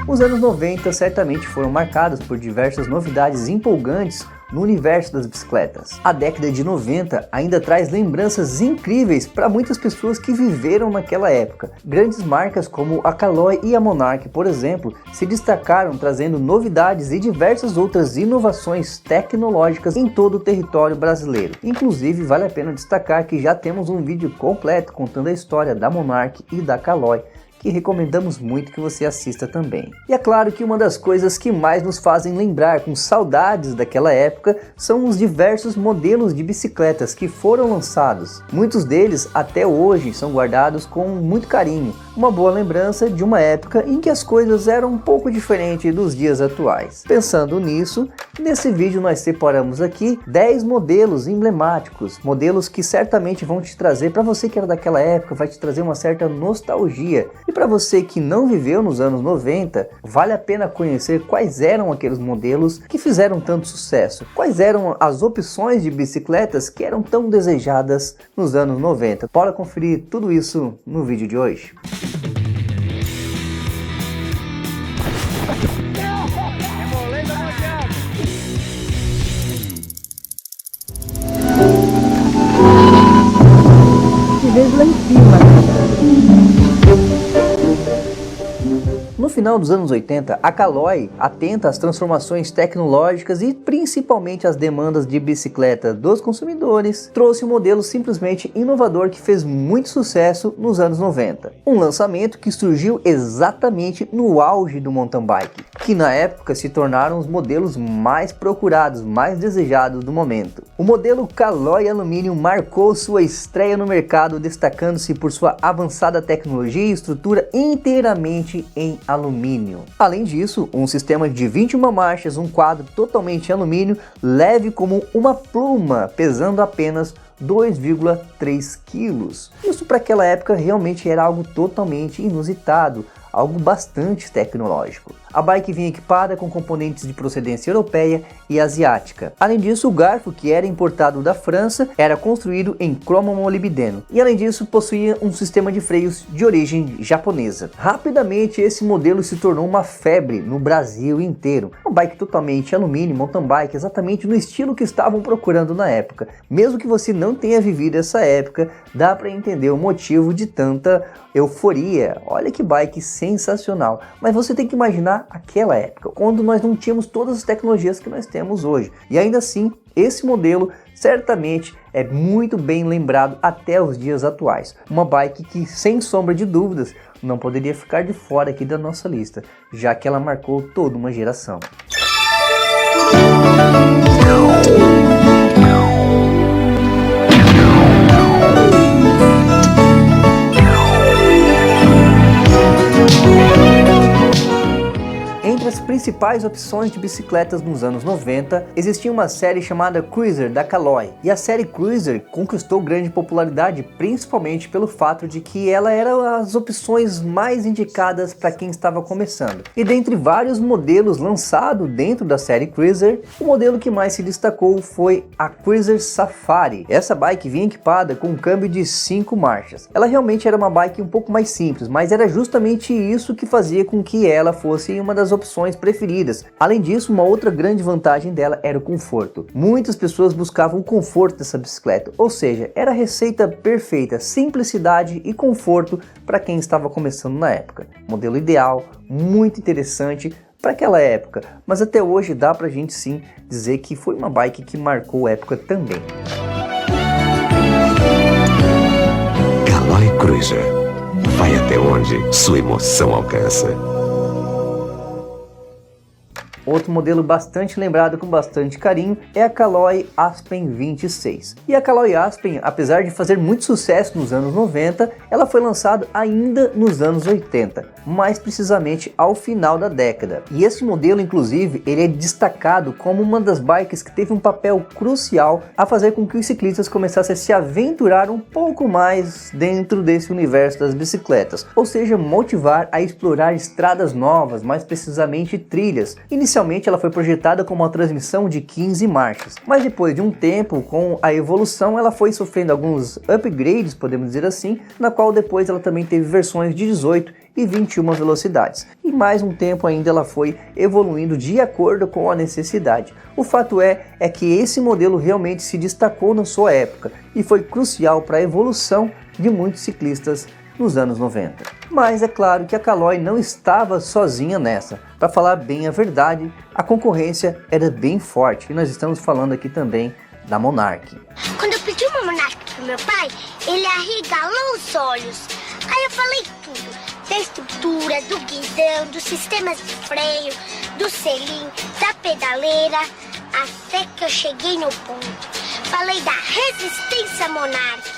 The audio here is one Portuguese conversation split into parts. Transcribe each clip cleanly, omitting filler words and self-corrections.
Os anos 90 certamente foram marcados por diversas novidades empolgantes no universo das bicicletas. A década de 90 ainda traz lembranças incríveis para muitas pessoas que viveram naquela época. Grandes marcas como a Caloi e a Monarch, por exemplo, se destacaram trazendo novidades e diversas outras inovações tecnológicas em todo o território brasileiro. Inclusive, vale a pena destacar que já temos um vídeo completo contando a história da Monarch e da Caloi, que recomendamos muito que você assista também. E é claro que uma das coisas que mais nos fazem lembrar com saudades daquela época são os diversos modelos de bicicletas que foram lançados. Muitos deles até hoje são guardados com muito carinho, uma boa lembrança de uma época em que as coisas eram um pouco diferentes dos dias atuais. Pensando nisso, nesse vídeo nós separamos aqui 10 modelos emblemáticos, modelos que certamente vão te trazer, para você que era daquela época, vai te trazer uma certa nostalgia. E para você que não viveu nos anos 90, vale a pena conhecer quais eram aqueles modelos que fizeram tanto sucesso, quais eram as opções de bicicletas que eram tão desejadas nos anos 90. Bora conferir tudo isso no vídeo de hoje. Te vejo lá em cima. No final dos anos 80, a Caloi, atenta às transformações tecnológicas e principalmente às demandas de bicicleta dos consumidores, trouxe um modelo simplesmente inovador que fez muito sucesso nos anos 90. Um lançamento que surgiu exatamente no auge do mountain bike, que na época se tornaram os modelos mais procurados, mais desejados do momento. O modelo Caloi Aluminium marcou sua estreia no mercado, destacando-se por sua avançada tecnologia e estrutura inteiramente em alumínio. Além disso, um sistema de 21 marchas, um quadro totalmente alumínio, leve como uma pluma, pesando apenas 2,3 quilos. Isso para aquela época realmente era algo totalmente inusitado, algo bastante tecnológico. A bike vinha equipada com componentes de procedência europeia e asiática. Além disso, o garfo, que era importado da França, era construído em cromo-molibdeno. E além disso, possuía um sistema de freios de origem japonesa. Rapidamente, esse modelo se tornou uma febre no Brasil inteiro. Uma bike totalmente alumínio, mountain bike, exatamente no estilo que estavam procurando na época. Mesmo que você não tenha vivido essa época, dá para entender o motivo de tanta euforia. Olha que bike sensacional. Mas você tem que imaginar aquela época, quando nós não tínhamos todas as tecnologias que nós temos hoje. E ainda assim, esse modelo certamente é muito bem lembrado até os dias atuais. Uma bike que, sem sombra de dúvidas, não poderia ficar de fora aqui da nossa lista, já que ela marcou toda uma geração. Entre as principais opções de bicicletas nos anos 90, existia uma série chamada Cruiser da Caloi. E a série Cruiser conquistou grande popularidade, principalmente pelo fato de que ela era as opções mais indicadas para quem estava começando. E dentre vários modelos lançados dentro da série Cruiser, o modelo que mais se destacou foi a Cruiser Safari. Essa bike vinha equipada com um câmbio de 5 marchas. Ela realmente era uma bike um pouco mais simples, mas era justamente isso que fazia com que ela fosse uma das opções preferidas. Além disso, uma outra grande vantagem dela era o conforto. Muitas pessoas buscavam o conforto dessa bicicleta, ou seja, era a receita perfeita, simplicidade e conforto para quem estava começando na época. Modelo ideal, muito interessante para aquela época, mas até hoje dá pra gente sim dizer que foi uma bike que marcou a época também. Caloi Cruiser, vai até onde sua emoção alcança. Outro modelo bastante lembrado com bastante carinho é a Caloi Aspen 26. E a Caloi Aspen, apesar de fazer muito sucesso nos anos 90, ela foi lançada ainda nos anos 80, mais precisamente ao final da década. E esse modelo, inclusive, ele é destacado como uma das bikes que teve um papel crucial a fazer com que os ciclistas começassem a se aventurar um pouco mais dentro desse universo das bicicletas, ou seja, motivar a explorar estradas novas, mais precisamente trilhas. Inicialmente Inicialmente ela foi projetada como uma transmissão de 15 marchas, mas depois de um tempo, com a evolução, ela foi sofrendo alguns upgrades, podemos dizer assim, na qual depois ela também teve versões de 18 e 21 velocidades. E mais um tempo ainda ela foi evoluindo de acordo com a necessidade. O fato é que esse modelo realmente se destacou na sua época e foi crucial para a evolução de muitos ciclistas nos anos 90. Mas é claro que a Caloi não estava sozinha nessa. Para falar bem a verdade, a concorrência era bem forte e nós estamos falando aqui também da Monarch. Quando eu pedi uma Monarch pro meu pai, ele arregalou os olhos. Aí eu falei tudo. Da estrutura, do guidão, dos sistemas de freio, do selim, da pedaleira, até que eu cheguei no ponto. Falei da resistência Monarch.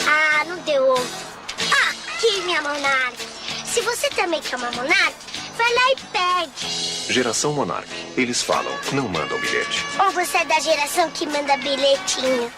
Ah, não deu outro. Aqui, minha Monarch. Se você também quer uma Monarch, vai lá e pede. Geração Monarch. Eles falam, não mandam bilhete. Ou você é da geração que manda bilhetinho?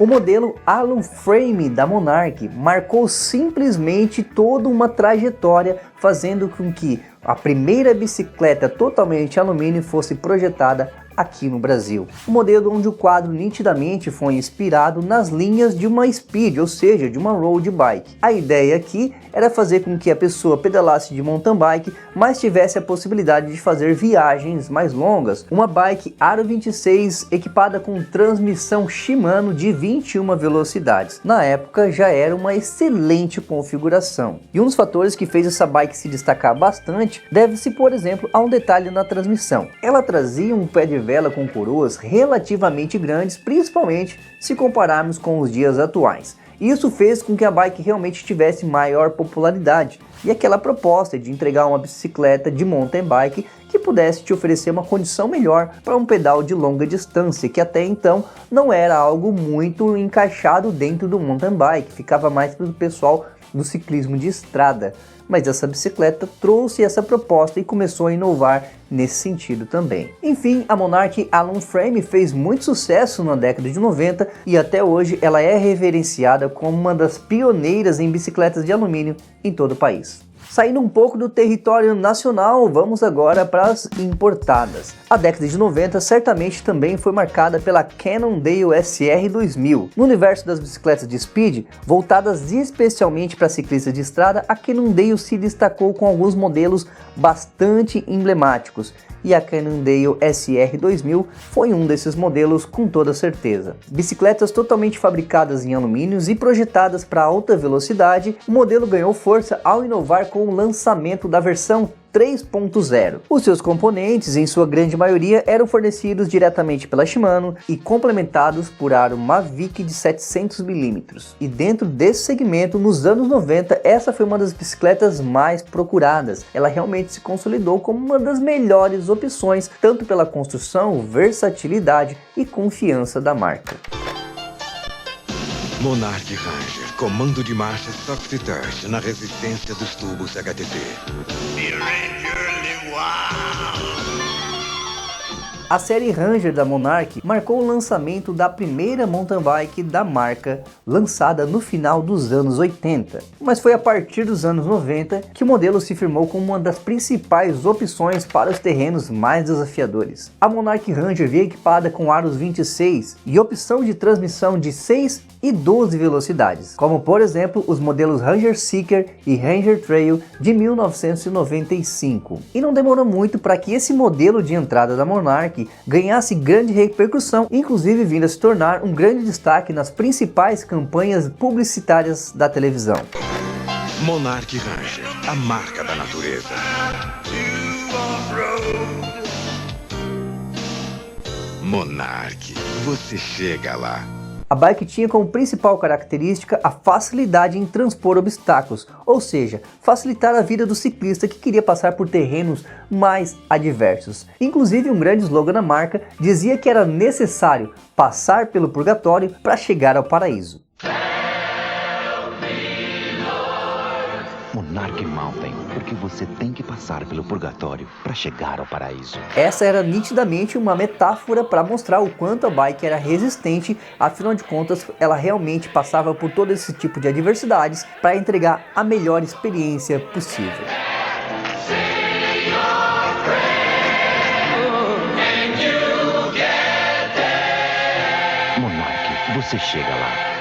O modelo Alu Frame da Monarch marcou simplesmente toda uma trajetória, fazendo com que a primeira bicicleta totalmente alumínio fosse projetada aqui no Brasil. Um modelo onde o quadro nitidamente foi inspirado nas linhas de uma speed, ou seja, de uma road bike. A ideia aqui era fazer com que a pessoa pedalasse de mountain bike, mas tivesse a possibilidade de fazer viagens mais longas. Uma bike Aro 26 equipada com transmissão Shimano de 21 velocidades. Na época já era uma excelente configuração. E um dos fatores que fez essa bike se destacar bastante deve-se, por exemplo, a um detalhe na transmissão. Ela trazia um pé de vela com coroas relativamente grandes, principalmente se compararmos com os dias atuais. Isso fez com que a bike realmente tivesse maior popularidade e aquela proposta de entregar uma bicicleta de mountain bike que pudesse te oferecer uma condição melhor para um pedal de longa distância, que até então não era algo muito encaixado dentro do mountain bike, ficava mais para o pessoal do ciclismo de estrada. Mas essa bicicleta trouxe essa proposta e começou a inovar nesse sentido também. Enfim, a Monarch Alu Frame fez muito sucesso na década de 90 e até hoje ela é reverenciada como uma das pioneiras em bicicletas de alumínio em todo o país. Saindo um pouco do território nacional, vamos agora para as importadas. A década de 90 certamente também foi marcada pela Cannondale SR 2000. No universo das bicicletas de speed, voltadas especialmente para ciclistas de estrada, a Cannondale se destacou com alguns modelos bastante emblemáticos. E a Cannondale SR 2000 foi um desses modelos com toda certeza. Bicicletas totalmente fabricadas em alumínios e projetadas para alta velocidade, o modelo ganhou força ao inovar com o lançamento da versão 3.0. Os seus componentes, em sua grande maioria, eram fornecidos diretamente pela Shimano e complementados por aro Mavic de 700 mm. E dentro desse segmento, nos anos 90, essa foi uma das bicicletas mais procuradas. Ela realmente se consolidou como uma das melhores opções, tanto pela construção, versatilidade e confiança da marca. Monarch Ranger, comando de marcha Soft Touch na resistência dos tubos HTT. A série Ranger da Monarch marcou o lançamento da primeira mountain bike da marca, lançada no final dos anos 80. Mas foi a partir dos anos 90 que o modelo se firmou como uma das principais opções para os terrenos mais desafiadores. A Monarch Ranger veio equipada com aros 26 e opção de transmissão de 6 e 12 velocidades, como por exemplo os modelos Ranger Seeker e Ranger Trail de 1995. E não demorou muito para que esse modelo de entrada da Monarch ganhasse grande repercussão, inclusive vindo a se tornar um grande destaque nas principais campanhas publicitárias da televisão. Monarch Ranger, a marca da natureza. Monarch, você chega lá. A bike tinha como principal característica a facilidade em transpor obstáculos, ou seja, facilitar a vida do ciclista que queria passar por terrenos mais adversos. Inclusive, um grande slogan da marca dizia que era necessário passar pelo purgatório para chegar ao paraíso. Monarch Mountain, porque você tem que passar pelo purgatório para chegar ao paraíso. Essa era nitidamente uma metáfora para mostrar o quanto a bike era resistente, afinal de contas ela realmente passava por todo esse tipo de adversidades para entregar a melhor experiência possível. você chega lá.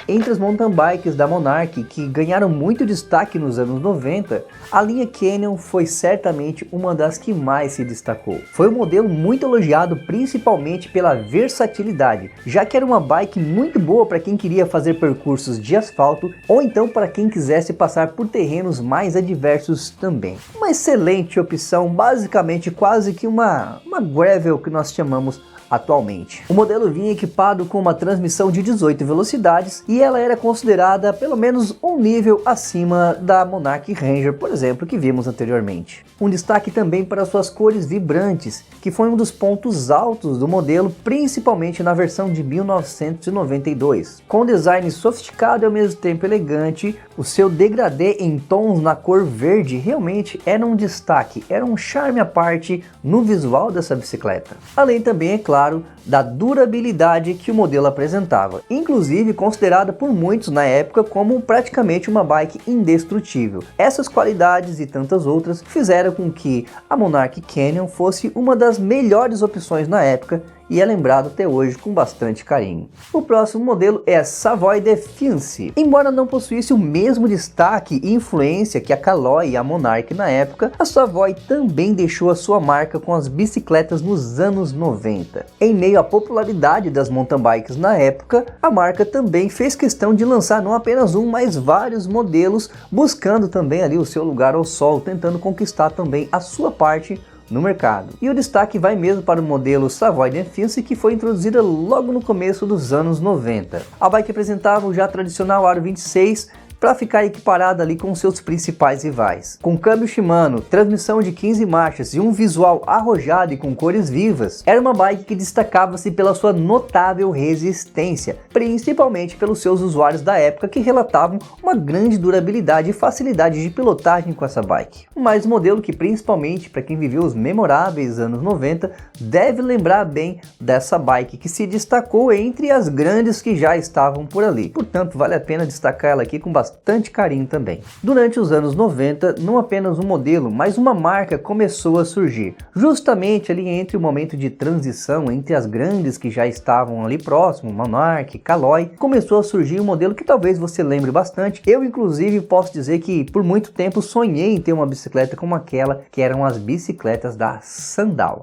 Entre as mountain bikes da Monarch que ganharam muito destaque nos anos 90, a linha Canyon foi certamente uma das que mais se destacou. Foi um modelo muito elogiado principalmente pela versatilidade, já que era uma bike muito boa para quem queria fazer percursos de asfalto ou então para quem quisesse passar por terrenos mais adversos também. Uma excelente opção, basicamente quase que uma gravel que nós chamamos atualmente. O modelo vinha equipado com uma transmissão de 18 velocidades e ela era considerada pelo menos um nível acima da Monarch Ranger, por exemplo, que vimos anteriormente. Um destaque também para suas cores vibrantes, que foi um dos pontos altos do modelo, principalmente na versão de 1992. Com design sofisticado e ao mesmo tempo elegante, o seu degradê em tons na cor verde realmente era um destaque, era um charme à parte no visual dessa bicicleta. Além também, é claro, da durabilidade que o modelo apresentava, inclusive considerada por muitos na época como praticamente uma bike indestrutível. Essas qualidades e tantas outras fizeram com que a Monarch Canyon fosse uma das melhores opções na época e é lembrado até hoje com bastante carinho. O próximo modelo é a Savoy Defiance. Embora não possuísse o mesmo destaque e influência que a Caloi e a Monarch na época, a Savoy também deixou a sua marca com as bicicletas nos anos 90. Em meio à popularidade das mountain bikes na época, a marca também fez questão de lançar não apenas um, mas vários modelos, buscando também ali o seu lugar ao sol, tentando conquistar também a sua parte no mercado. E o destaque vai mesmo para o modelo Savoy Defiance, que foi introduzida logo no começo dos anos 90. A bike apresentava o já tradicional aro 26, para ficar equiparada ali com seus principais rivais. Com câmbio Shimano, transmissão de 15 marchas e um visual arrojado e com cores vivas, era uma bike que destacava-se pela sua notável resistência, principalmente pelos seus usuários da época que relatavam uma grande durabilidade e facilidade de pilotagem com essa bike. Mais um modelo que, principalmente para quem viveu os memoráveis anos 90, deve lembrar bem dessa bike que se destacou entre as grandes que já estavam por ali. Portanto, vale a pena destacar ela aqui com bastante carinho também. Durante os anos 90, não apenas um modelo, mas uma marca começou a surgir. Justamente ali entre o momento de transição entre as grandes que já estavam ali próximo, Monarch, Caloi, começou a surgir um modelo que talvez você lembre bastante. Eu inclusive posso dizer que por muito tempo sonhei em ter uma bicicleta como aquela, que eram as bicicletas da Sandal.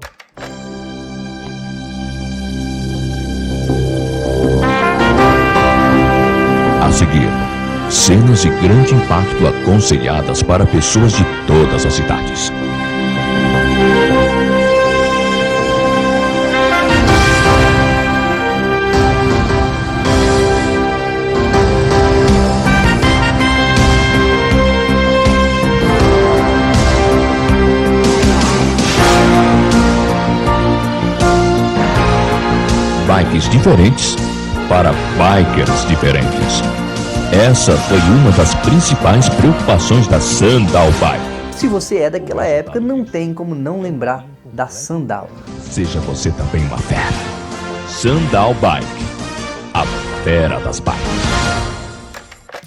A seguir, cenas de grande impacto aconselhadas para pessoas de todas as idades. Bikes diferentes para bikers diferentes. Essa foi uma das principais preocupações da Sandal Bike. Se você é daquela época, não tem como não lembrar da Sandal. Seja você também uma fera. Sandal Bike, a fera das bikes.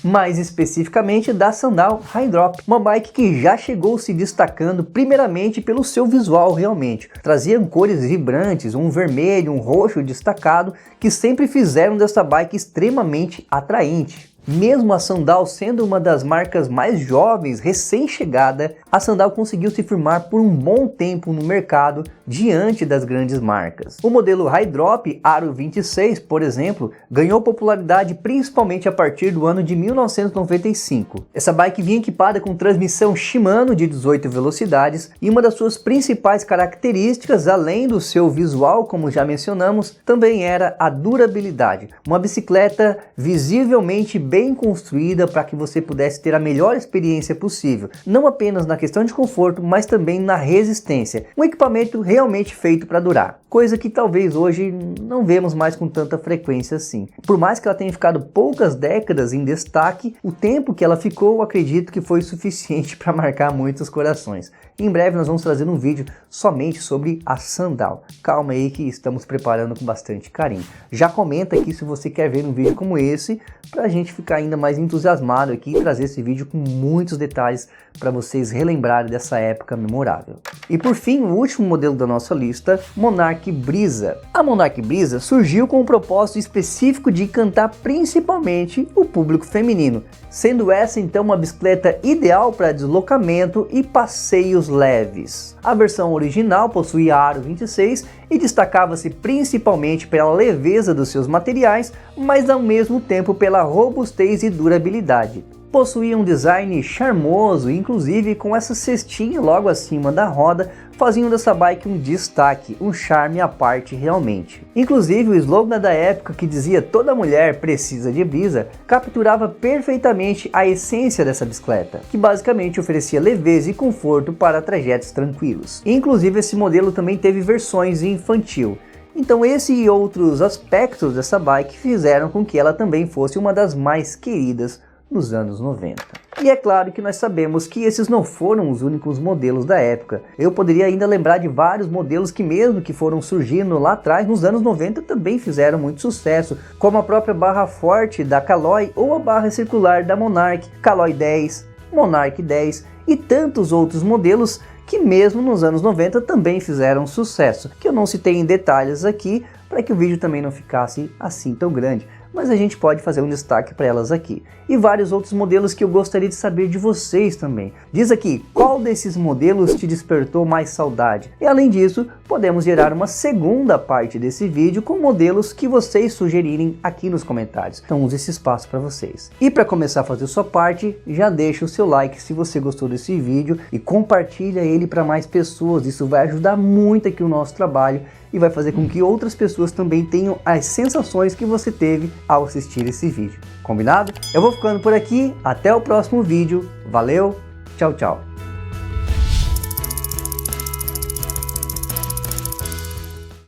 Mais especificamente da Sandal High Drop, uma bike que já chegou se destacando primeiramente pelo seu visual realmente. Traziam cores vibrantes, um vermelho, um roxo destacado, que sempre fizeram dessa bike extremamente atraente. Mesmo a Sandal sendo uma das marcas mais jovens, recém-chegada, a Sandal conseguiu se firmar por um bom tempo no mercado diante das grandes marcas. O modelo High Drop Aro 26, por exemplo, ganhou popularidade principalmente a partir do ano de 1995. Essa bike vinha equipada com transmissão Shimano de 18 velocidades e uma das suas principais características, além do seu visual, como já mencionamos, também era a durabilidade. Uma bicicleta visivelmente bem construída para que você pudesse ter a melhor experiência possível, não apenas na questão de conforto, mas também na resistência. Um equipamento realmente feito para durar, coisa que talvez hoje não vemos mais com tanta frequência assim. Por mais que ela tenha ficado poucas décadas em destaque, o tempo que ela ficou, acredito que foi suficiente para marcar muitos corações. Em breve nós vamos trazer um vídeo somente sobre a Sandal. Calma aí que estamos preparando com bastante carinho. Já comenta aqui se você quer ver um vídeo como esse, para a gente ficar ainda mais entusiasmado aqui e trazer esse vídeo com muitos detalhes para vocês relembrarem dessa época memorável. E por fim, o último modelo da nossa lista, Monarch Monarch Brisa. A Monarch Brisa surgiu com o propósito específico de encantar principalmente o público feminino, sendo essa então uma bicicleta ideal para deslocamento e passeios leves. A versão original possuía aro 26 e destacava-se principalmente pela leveza dos seus materiais, mas ao mesmo tempo pela robustez e durabilidade. Possuía um design charmoso, inclusive com essa cestinha logo acima da roda, faziam dessa bike um destaque, um charme à parte realmente. Inclusive o slogan da época, que dizia "toda mulher precisa de brisa", capturava perfeitamente a essência dessa bicicleta, que basicamente oferecia leveza e conforto para trajetos tranquilos. Inclusive esse modelo também teve versões infantil. Então esse e outros aspectos dessa bike fizeram com que ela também fosse uma das mais queridas nos anos 90. E é claro que nós sabemos que esses não foram os únicos modelos da época. Eu poderia ainda lembrar de vários modelos que, mesmo que foram surgindo lá atrás, nos anos 90 também fizeram muito sucesso, como a própria barra forte da Caloi ou a barra circular da Monarch, Caloi 10, Monarch 10 e tantos outros modelos que mesmo nos anos 90 também fizeram sucesso, que eu não citei em detalhes aqui para que o vídeo também não ficasse assim tão grande, mas a gente pode fazer um destaque para elas aqui. E vários outros modelos que eu gostaria de saber de vocês também. Diz aqui, qual desses modelos te despertou mais saudade? E além disso, podemos gerar uma segunda parte desse vídeo com modelos que vocês sugerirem aqui nos comentários. Então use esse espaço para vocês. E para começar a fazer sua parte, já deixa o seu like se você gostou desse vídeo e compartilha ele para mais pessoas. Isso vai ajudar muito aqui o nosso trabalho e vai fazer com que outras pessoas também tenham as sensações que você teve ao assistir esse vídeo. Combinado? Eu vou ficando por aqui, até o próximo vídeo. Valeu, tchau, tchau.